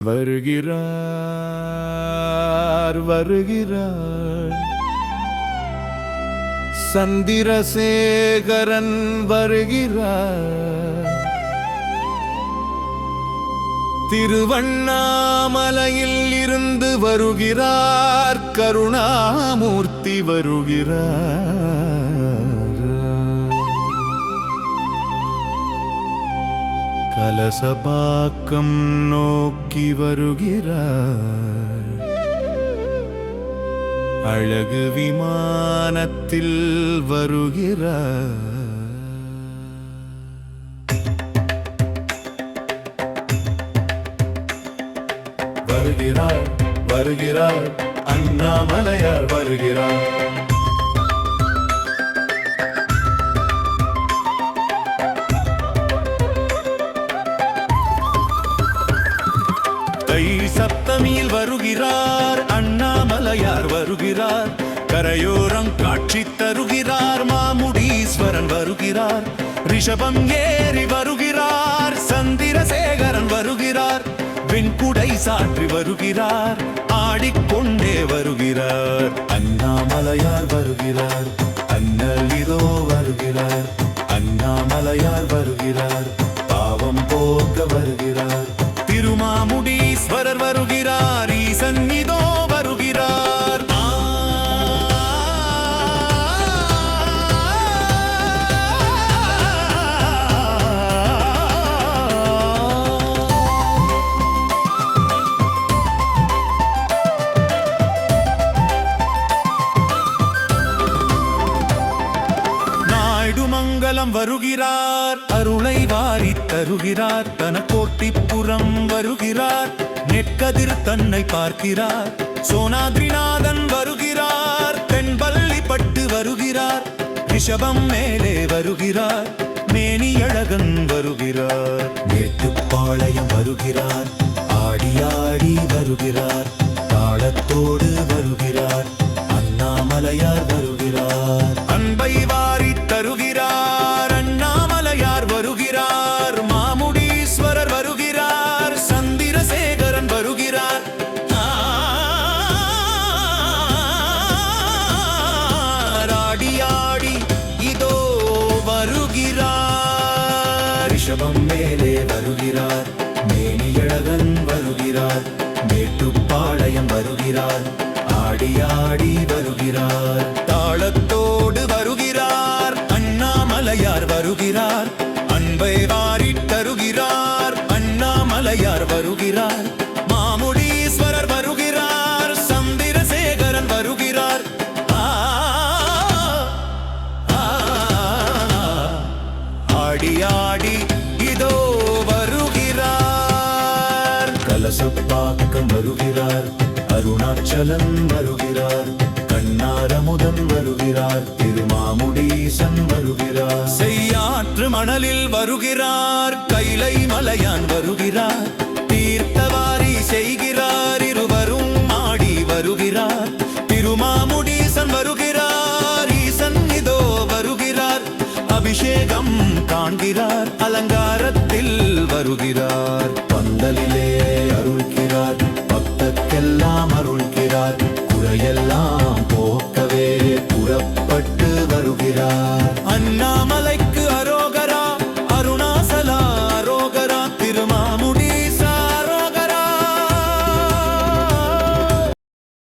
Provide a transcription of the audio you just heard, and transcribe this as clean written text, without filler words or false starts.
வருகிறார் வருகிறார் சந்திரசேகரன் வருகிறார். திருவண்ணாமலையில் இருந்து வருகிறார். கருணாமூர்த்தி வருகிறார். கலசபாக்கம் நோக்கி வருகிறார். அழகு விமானத்தில் வருகிறார். வருகிறார் வருகிறார் அண்ணாமலையார் வருகிறார். தை சப்தமியில் வருகிறார். அண்ணாமலையார் வருகிறார். கரையோரம் காட்சி தருகிறார். மாமுடீஸ்வரன் வருகிறார். ரிஷபம் ஏறி வருகிறார். சந்திரசேகரன் வருகிறார். வெண்குடை சாற்றி வருகிறார். ஆடிக்கொண்டே வருகிறார். அண்ணாமலையார் வருகிறார். அண்ணல் இதோ வருகிறார். அண்ணாமலையார் வருகிறார். பாவம் போக்க வருகிறார். திருமாமுடீஸ்வரர் வருகிறார். ஈசன் இதோ வருகிறார். மங்களம் வருகிறார். அருளை வாரி தருகிறார். தனக்கோட்டிப்புறம் வருகிறார். நெற்கதிர் தன்னை பார்க்கிறார். சோனாத்ரிநாதன் வருகிறார். தென்பள்ளிப்பட்டு வருகிறார். ரிஷபம் மேலே வருகிறார். மேனியழகன் வருகிறார். மேட்டுப்பாளையம் வருகிறார். ஆடி ஆடி வருகிறார். தாளத்தோடு வருகிறார். அண்ணாமலையார் வருகிறார். அன்பை வாரி தருகிறார். அண்ணாமலையார் வருகிறார். மாமுடீஸ்வரர் வருகிறார். சந்திரசேகரன் வருகிறார். ஆடி ஆடி இதோ வருகிறார். ரிஷபம் மேலே வருகிறார். மேனியழகன் வருகிறார். மேட்டுப்பாளையம் வருகிறார். ஆடி ஆடி வருகிறார். தாளத்தோடு வருகிறார். அண்ணாமலையார் வருகிறார். அன்பை வாரி தருகிறார். அண்ணாமலையார் வருகிறார். மாமுடீஸ்வரர் வருகிறார். சந்திரசேகரன் வருகிறார். ஆடி ஆடி இதோ வருகிறார். கலசப்பாக்கம் வருகிறார். அருணாச்சலம் வருகிறார். கண்ணாரமுதன் வருகிறார். திருமாமுடீசன் வருகிறார். செய்யாற்று மணலில் வருகிறார். கைலை மலையான் வருகிறார். தீர்த்தவாரி செய்கிறார். இருவரும் ஆடி வருகிறார். திருமாமுடீசன் வருகிறார். ஈசன் இதோ வருகிறார். அபிஷேகம் காண்கிறார். அலங்காரத்தில் வருகிறார்.